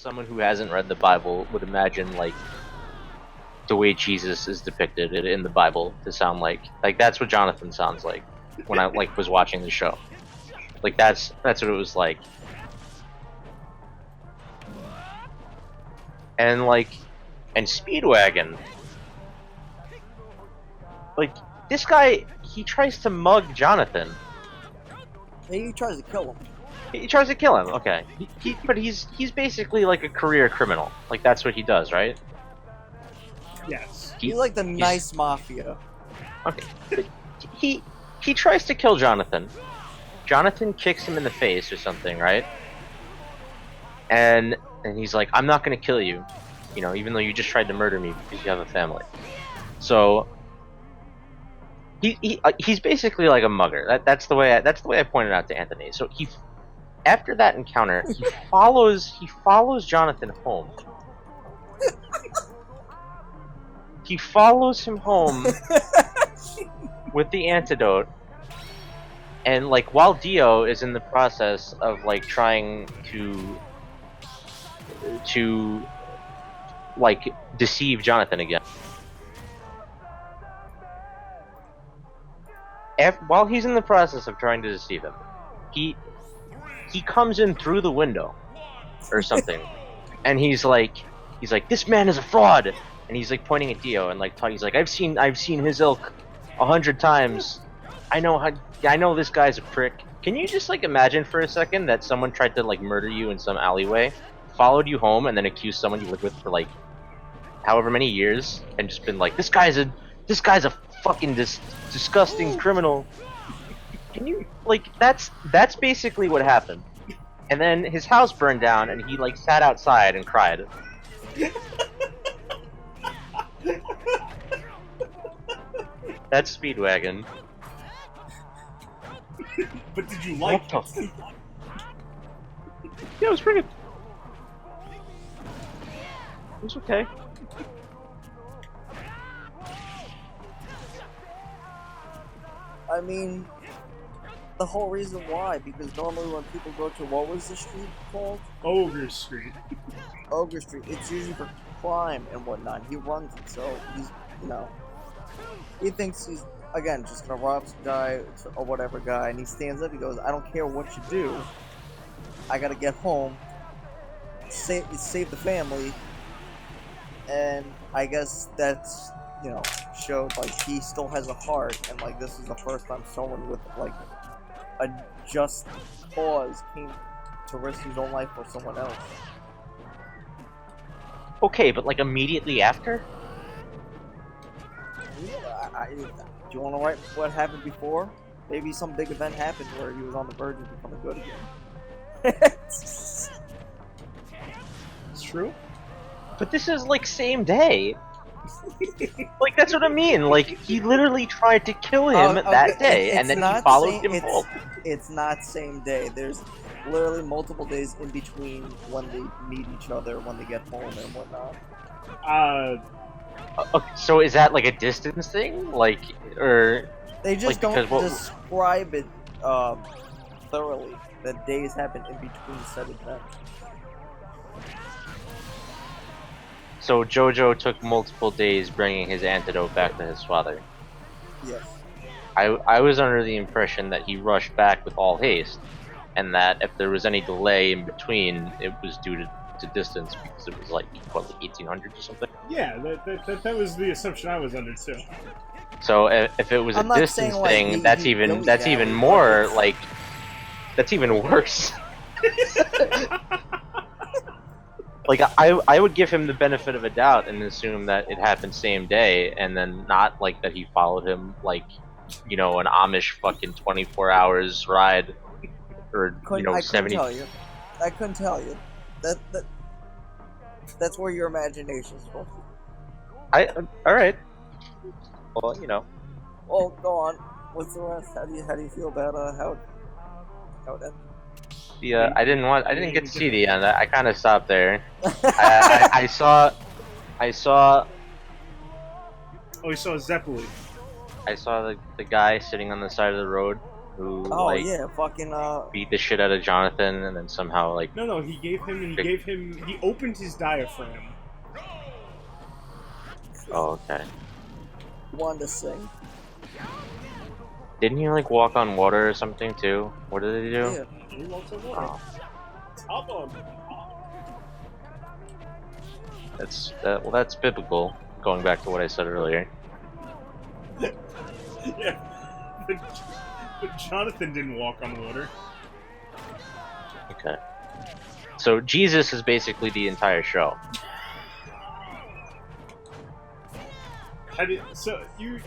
someone who hasn't read the Bible would imagine like the way Jesus is depicted in the Bible to sound like that's what Jonathan sounds like when I like was watching the show. Like that's what it was like. And like and Speedwagon, like this guy, he tries to mug Jonathan. He tries to kill him. He tries to kill him. Okay, but he's basically like a career criminal. Like that's what he does, right? Yes. He's like the nice mafia. Okay. But he tries to kill Jonathan. Jonathan kicks him in the face or something, right? And he's like, I'm not gonna kill you, you know, even though you just tried to murder me because you have a family. So he's basically like a mugger. That's the way I pointed out to Anthony. So after that encounter, he follows Jonathan home. He follows him home with the antidote, and like while Dio is in the process of like trying to like deceive Jonathan again. While he's in the process of trying to deceive him, he comes in through the window or something, and he's like, this man is a fraud, and he's like pointing at Dio and like he's like, I've seen his ilk 100 times. I know this guy's a prick. Can you just like imagine for a second that someone tried to like murder you in some alleyway, followed you home, and then accused someone you lived with for like however many years, and just been like, this guy's a fucking disgusting criminal. Can you like that's basically what happened. And then his house burned down, and he like sat outside and cried. That's Speedwagon. But did you like it? Yeah, it was pretty good. It was okay. I mean, the whole reason why, because normally when people go to, what was the street called? Ogre Street. Ogre Street. It's usually for crime and whatnot. He runs it, so he's, you know, he thinks he's, again, just gonna rob some guy or whatever guy, and he stands up, he goes, I don't care what you do, I gotta get home, save the family, and I guess that's, you know, showed like he still has a heart, and like this is the first time someone with like a just cause came to risk his own life for someone else. Okay, but like immediately after? Yeah, do you want to write what happened before? Maybe some big event happened where he was on the verge of becoming good again. It's true. But this is like same day. Like that's what I mean. Like he literally tried to kill him that day, and then he followed him home. It's not same day. There's literally multiple days in between when they meet each other, when they get home and whatnot. Okay, so is that like a distance thing, like, or they just like, don't describe it thoroughly? The days happen in between said events. So JoJo took multiple days bringing his antidote back to his father. Yes. I was under the impression that he rushed back with all haste, and that if there was any delay in between, it was due to distance, because it was like, what, like 1800s or something? Yeah, that was the assumption I was under too. So if it was a distance thing, that's even more like, that's even worse. Like I would give him the benefit of a doubt and assume that it happened same day, and then not like that he followed him like, you know, an Amish fucking 24 hours ride, or you know, 70. I couldn't tell you. That's where your imagination is from. All right. Well, you know. Well, go on. What's the rest? How do you feel about how it ended? Yeah, I didn't get to see the end. I kind of stopped there. I saw. Oh, you saw Zeppeli. I saw the guy sitting on the side of the road who Oh like yeah, fucking beat the shit out of Jonathan, and then somehow like No, he opened his diaphragm. oh okay. wanted to sing. Didn't he like walk on water or something too? What did he do? Yeah. He walks on water. Oh, Top on. well, that's biblical. Going back to what I said earlier. Yeah. But Jonathan didn't walk on water. Okay. So Jesus is basically the entire show. So you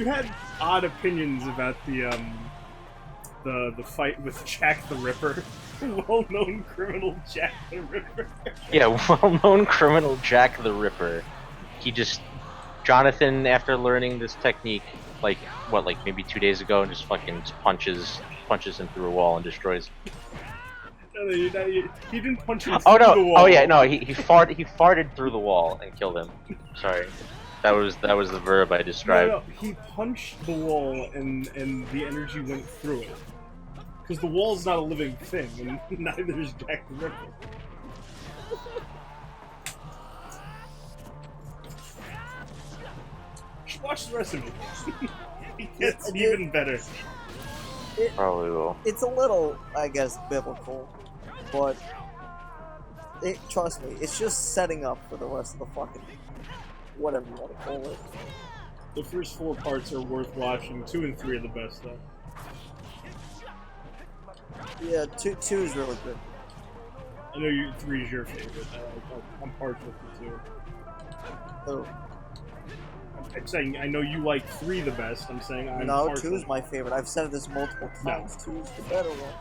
had odd opinions about the fight with Jack the Ripper, well-known criminal Jack the Ripper. Yeah, well-known criminal Jack the Ripper. Jonathan, after learning this technique, like maybe 2 days ago, and just fucking punches him through a wall and destroys. No, he didn't punch him Oh through no! the wall. Oh yeah, no. He farted through the wall and killed him. Sorry, that was the verb I described. No, he punched the wall and the energy went through it. Because the wall's not a living thing, and neither is Jack the Ripper. You should watch the rest of it. It gets even better. Probably will. It's a little, I guess, biblical, but trust me, it's just setting up for the rest of the fucking whatever you want to call it. The first 4 parts are worth watching. 2 and 3 are the best, though. Yeah, two is really good. I know 3 is your favorite. I'm partial to 2. Oh. I'm saying I know you like 3 the best. I'm saying I'm No, partial. 2 is my favorite. I've said this multiple times. 2 is the better one.